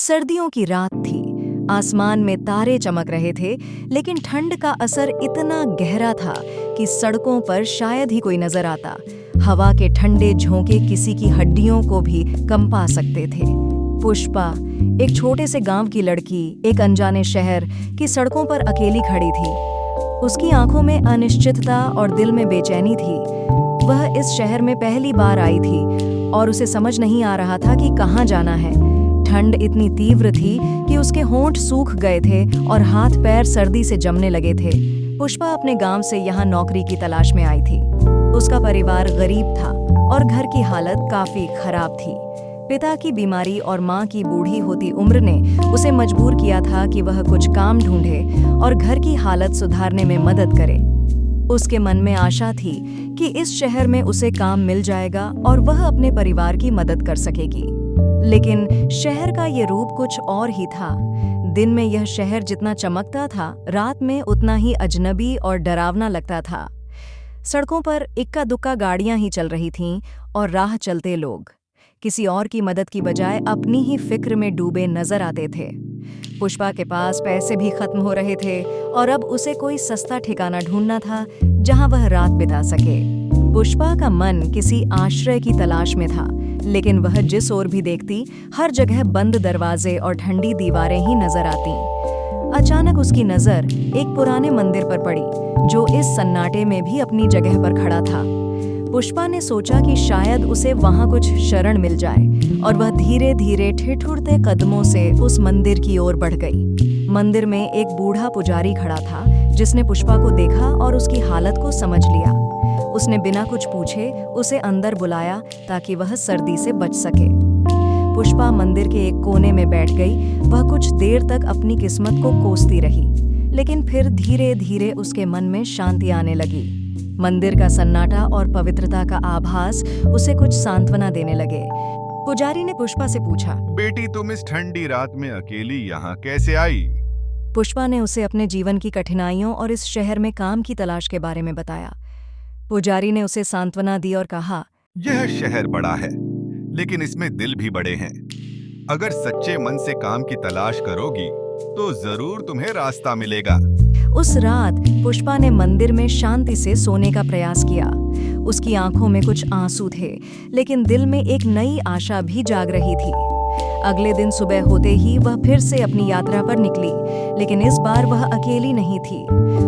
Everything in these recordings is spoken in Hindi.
सर्दियों की रात थी। आसमान में तारे चमक रहे थे, लेकिन ठंड का असर इतना गहरा था कि सड़कों पर शायद ही कोई नजर आता। हवा के ठंडे झोंके किसी की हड्डियों को भी कंपा सकते थे। पुष्पा, एक छोटे से गांव की लड़की, एक अनजाने शहर की सड़कों पर अकेली खड़ी थी। उसकी आंखों में अनिश्चितता और दिल में बेचैनी थी। वह इस शहर में पहली बार आई थी और उसे समझ नहीं आ रहा था कि कहाँ जाना है। ठंड इतनी तीव्र थी कि उसके होंठ सूख गए थे और हाथ पैर सर्दी से जमने लगे थे। पुष्पा अपने गांव से यहाँ नौकरी की तलाश में आई थी। उसका परिवार गरीब था और घर की हालत काफी खराब थी। पिता की बीमारी और माँ की बूढ़ी होती उम्र ने उसे मजबूर किया था कि वह कुछ काम ढूंढे और घर की हालत सुधारने में मदद करे। उसके मन में आशा थी कि इस शहर में उसे काम मिल जाएगा और वह अपने परिवार की मदद कर सकेगी। लेकिन शहर का ये रूप कुछ और ही था। दिन में यह शहर जितना चमकता था, रात में उतना ही अजनबी और डरावना लगता था। सड़कों पर इक्का दुक्का गाड़ियां ही चल रही थीं और राह चलते लोग किसी और की मदद की बजाय अपनी ही फिक्र में डूबे नजर आते थे। पुष्पा के पास पैसे भी खत्म हो रहे थे और अब उसे कोई सस्ता ठिकाना ढूंढना था जहां वह रात बिता सके। पुष्पा का मन किसी आश्रय की तलाश में था, लेकिन वह जिस ओर भी देखती, हर जगह बंद दरवाजे और ठंडी दीवारें ही नजर आती। अचानक उसकी नजर एक पुराने मंदिर पर पड़ी, जो इस सन्नाटे में भी अपनी जगह पर खड़ा था। पुष्पा ने सोचा कि शायद उसे वहां कुछ शरण मिल जाए और वह धीरे धीरे ठिठुरते कदमों से उस मंदिर की ओर बढ़ गई। मंदिर में एक बूढ़ा पुजारी खड़ा था, जिसने पुष्पा को देखा और उसकी हालत को समझ लिया। उसने बिना कुछ पूछे उसे अंदर बुलाया ताकि वह सर्दी से बच सके। पुष्पा मंदिर के एक कोने में बैठ गई। वह कुछ देर तक अपनी किस्मत को कोसती रही, लेकिन फिर धीरे धीरे उसके मन में शांति आने लगी। मंदिर का सन्नाटा और पवित्रता का आभास उसे कुछ सांत्वना देने लगे। पुजारी ने पुष्पा से पूछा, बेटी, तुम इस ठंडी रात में अकेली यहाँ कैसे आई? पुष्पा ने उसे अपने जीवन की कठिनाइयों और इस शहर में काम की तलाश के बारे में बताया। पुजारी ने उसे सांत्वना दी और कहा, यह शहर बड़ा है, लेकिन इसमें दिल भी बड़े हैं। अगर सच्चे मन से काम की तलाश करोगी तो जरूर तुम्हें रास्ता मिलेगा। उस रात पुष्पा ने मंदिर में शांति से सोने का प्रयास किया। उसकी आंखों में कुछ आंसू थे, लेकिन दिल में एक नई आशा भी जाग रही थी। अगले दिन सुबह होते ही वह फिर से अपनी यात्रा पर निकली, लेकिन इस बार वह अकेली नहीं थी।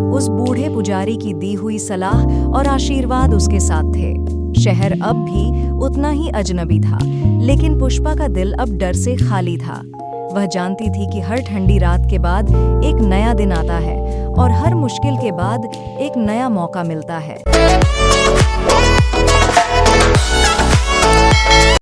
उस बूढ़े पुजारी की दी हुई सलाह और आशीर्वाद उसके साथ थे। शहर अब भी उतना ही अजनबी था, लेकिन पुष्पा का दिल अब डर से खाली था। वह जानती थी कि हर ठंडी रात के बाद एक नया दिन आता है और हर मुश्किल के बाद एक नया मौका मिलता है।